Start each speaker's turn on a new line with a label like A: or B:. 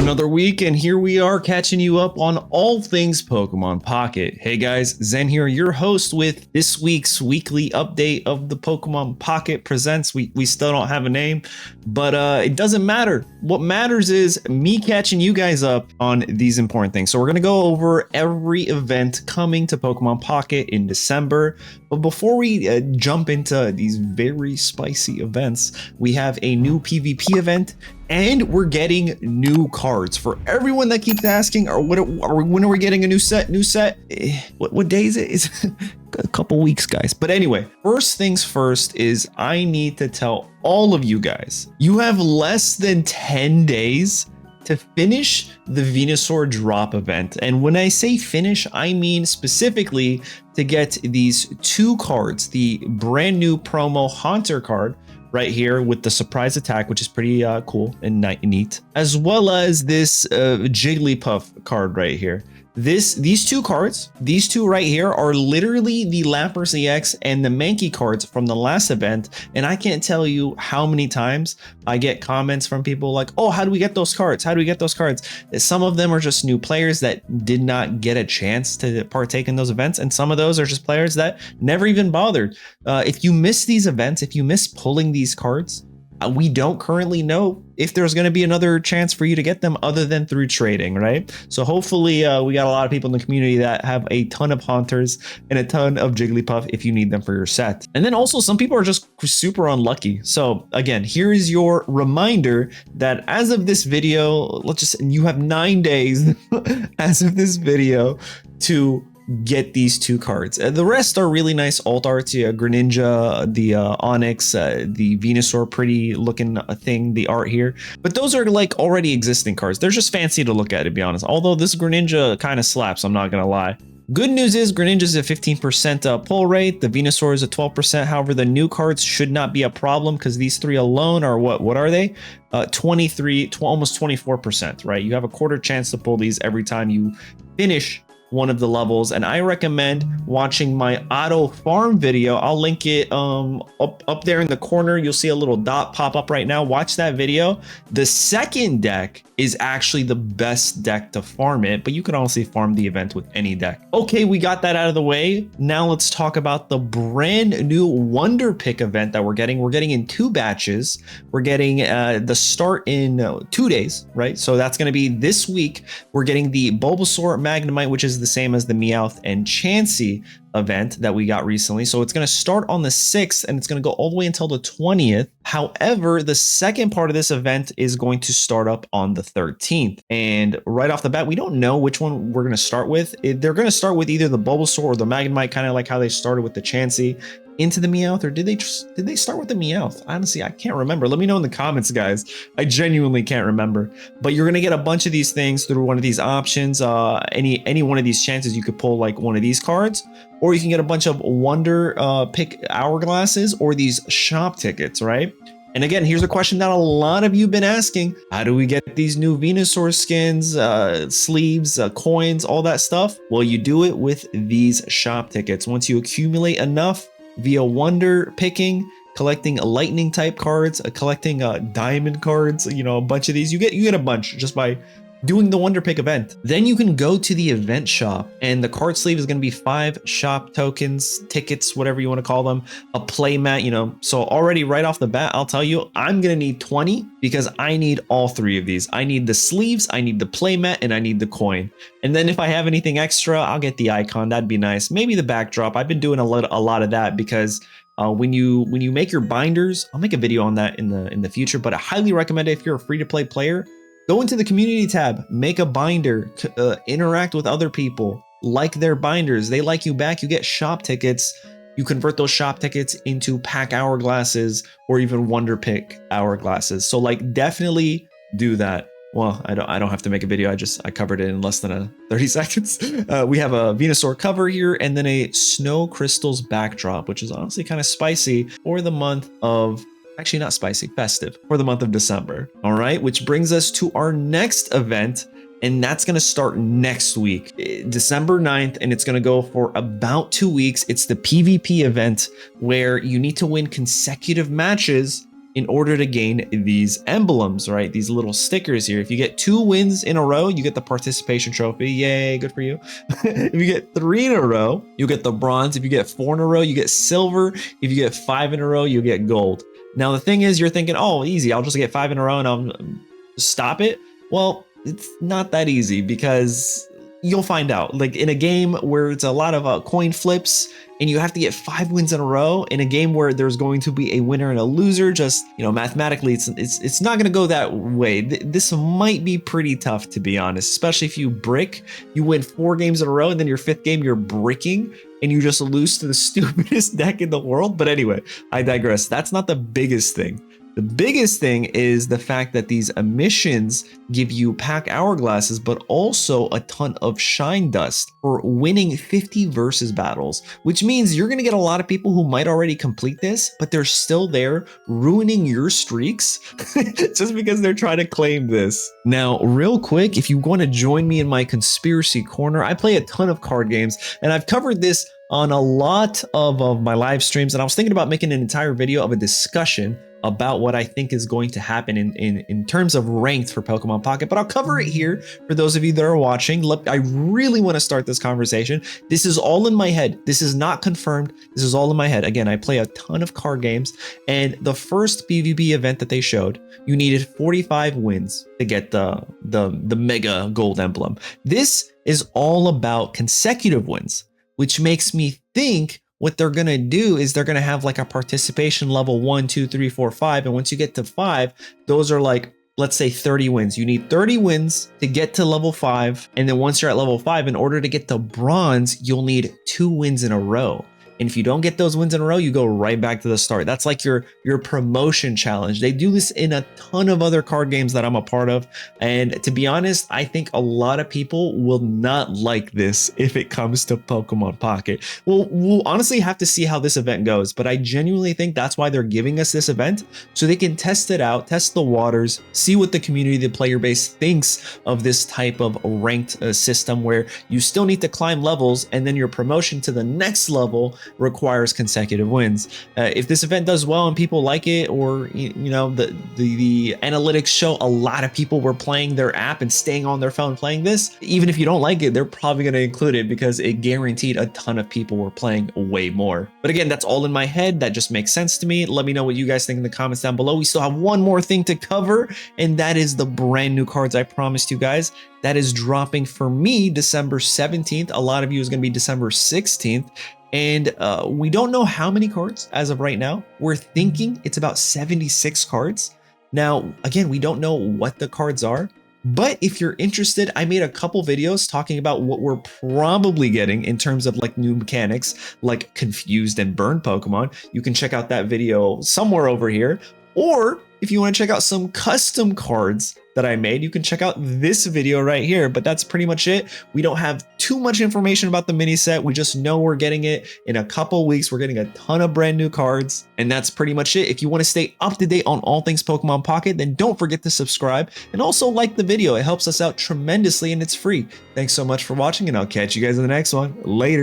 A: Another week, and here we are catching you up on all things Pokemon Pocket. Hey guys, Zen here, your host with this week's weekly update of the Pokemon Pocket Presents. We still don't have a name, but it doesn't matter. What matters is me catching you guys up on these important things. So we're going to go over every event coming to Pokemon Pocket in December. But before we jump into these very spicy events, we have a new PvP event. And we're getting new cards. For everyone that keeps asking, when are we getting a new set? What day is it? It's a couple weeks, guys. But anyway, first things first is I need to tell all of you guys, you have less than 10 days to finish the Venusaur drop event. And when I say finish, I mean specifically to get these two cards, the brand new promo Haunter card, right here with the surprise attack, which is pretty cool and neat, as well as this Jigglypuff card right here. These two cards, these two right here are literally the Lapras EX and the Mankey cards from the last event. And I can't tell you how many times I get comments from people like, oh, how do we get those cards? How do we get those cards? Some of them are just new players that did not get a chance to partake in those events. And some of those are just players that never even bothered. If you miss these events, if you miss pulling these cards, we don't currently know if there's going to be another chance for you to get them other than through trading, right? So hopefully we got a lot of people in the community that have a ton of Haunters and a ton of Jigglypuff if you need them for your set. And then also some people are just super unlucky. So again, here is your reminder that as of this video, you have 9 days as of this video to get these two cards. The rest are really nice alt arts. Greninja, the Onyx, the Venusaur, pretty looking thing, the art here. But those are like already existing cards. They're just fancy to look at, to be honest. Although this Greninja kind of slaps, I'm not gonna lie. Good news is Greninja's a 15% pull rate. The Venusaur is a 12%. However, the new cards should not be a problem because these three alone are what are they? 23, almost 24%, right? You have a quarter chance to pull these every time you finish one of the levels, and I recommend watching my auto farm video. I'll link it up there in the corner. You'll see a little dot pop up right now. Watch that video. The second deck is actually the best deck to farm it, but you can honestly farm the event with any deck. Okay, we got that out of the way. Now let's talk about the brand new Wonder Pick event that we're getting. We're getting in 2 batches. We're getting the start in 2 days, right? So that's going to be this week. We're getting the Bulbasaur Magnemite, which is the same as the Meowth and Chansey event that we got recently. So it's going to start on the 6th and it's going to go all the way until the 20th. However, the second part of this event is going to start up on the 13th. And right off the bat, we don't know which one we're going to start with. They're going to start with either the Bulbasaur or the Magnemite, kind of like how they started with the Chansey into the Meowth, or did they start with the Meowth? Honestly, I can't remember. Let me know in the comments, guys. I genuinely can't remember. But you're gonna get a bunch of these things through one of these options. Any one of these chances, you could pull like one of these cards, or you can get a bunch of Wonder Pick hourglasses or these shop tickets, right? And again, here's a question that a lot of you have been asking. How do we get these new Venusaur skins, sleeves, coins, all that stuff? Well, you do it with these shop tickets. Once you accumulate enough via Wonder Picking, collecting lightning type cards, collecting diamond cards, a bunch of these, you get a bunch just by doing the Wonder Pick event. Then you can go to the event shop, and the card sleeve is going to be 5 shop tokens, tickets, whatever you want to call them, a play mat, So already right off the bat, I'll tell you, I'm going to need 20 because I need all 3 of these. I need the sleeves, I need the play mat, and I need the coin. And then if I have anything extra, I'll get the icon. That'd be nice. Maybe the backdrop. I've been doing a lot of that because when you make your binders, I'll make a video on that in the future, but I highly recommend it if you're a free-to-play player. Go into the community tab, make a binder, interact with other people, like their binders. They like you back, you get shop tickets. You convert those shop tickets into pack hourglasses or even Wonder Pick hourglasses. So definitely do that. Well, I don't have to make a video. I covered it in less than 30 seconds. We have a Venusaur cover here and then a Snow Crystals backdrop, which is honestly kind of spicy for the month of, actually not spicy, festive, for the month of December. All right, which brings us to our next event, and that's going to start next week, December 9th, and it's going to go for about 2 weeks. It's the PvP event where you need to win consecutive matches in order to gain these emblems, right? These little stickers here. If you get 2 wins in a row, you get the participation trophy. Yay, good for you. If you get 3 in a row, you get the bronze. If you get 4 in a row, you get silver. If you get 5 in a row, you get gold. Now, the thing is, you're thinking, oh, easy, I'll just get 5 in a row and I'll stop it. Well, it's not that easy, because you'll find out. Like in a game where it's a lot of coin flips and you have to get 5 wins in a row, in a game where there's going to be a winner and a loser, just, you know, mathematically, it's not going to go that way. This might be pretty tough, to be honest, especially if you brick. You win 4 games in a row and then your 5th game you're bricking and you just lose to the stupidest deck in the world. But anyway, I digress. That's not the biggest thing. The biggest thing is the fact that these emissions give you pack hourglasses, but also a ton of shine dust for winning 50 versus battles, which means you're going to get a lot of people who might already complete this, but they're still there ruining your streaks just because they're trying to claim this. Now, real quick, if you want to join me in my conspiracy corner, I play a ton of card games and I've covered this on a lot of my live streams, and I was thinking about making an entire video of a discussion about what I think is going to happen in terms of ranked for Pokemon Pocket, but I'll cover it here for those of you that are watching. Look, I really want to start this conversation. This is all in my head. This is not confirmed. This is all in my head. Again, I play a ton of card games, and the first PvP event that they showed, you needed 45 wins to get the Mega Gold Emblem. This is all about consecutive wins, which makes me think what they're going to do is they're going to have like a participation level 1, 2, 3, 4, 5. And once you get to 5, those are like, let's say 30 wins. You need 30 wins to get to level 5. And then once you're at level 5, in order to get to bronze, you'll need 2 wins in a row. And if you don't get those wins in a row, you go right back to the start. That's like your promotion challenge. They do this in a ton of other card games that I'm a part of. And to be honest, I think a lot of people will not like this if it comes to Pokemon Pocket. We'll honestly have to see how this event goes, but I genuinely think that's why they're giving us this event, so they can test it out, test the waters, see what the community, the player base thinks of this type of ranked system where you still need to climb levels, and then your promotion to the next level requires consecutive wins. If this event does well and people like it, or you know, the analytics show a lot of people were playing their app and staying on their phone playing this, even if you don't like it, they're probably going to include it because it guaranteed a ton of people were playing way more. But again, that's all in my head. That just makes sense to me. Let me know what you guys think in the comments down below. We still have one more thing to cover, and that is the brand new cards I promised you guys. That is dropping for me December 17th. A lot of you is going to be December 16th. And we don't know how many cards as of right now. We're thinking it's about 76 cards. Now, again, we don't know what the cards are, but if you're interested, I made a couple videos talking about what we're probably getting in terms of like new mechanics, like confused and burned Pokemon. You can check out that video somewhere over here. Or if you want to check out some custom cards that I made, you can check out this video right here. But that's pretty much it. We don't have too much information about the mini set. We just know we're getting it in a couple weeks. We're getting a ton of brand new cards, and that's pretty much it. If you want to stay up to date on all things Pokemon Pocket, then don't forget to subscribe and also like the video. It helps us out tremendously and it's free. Thanks so much for watching, and I'll catch you guys in the next one. Later.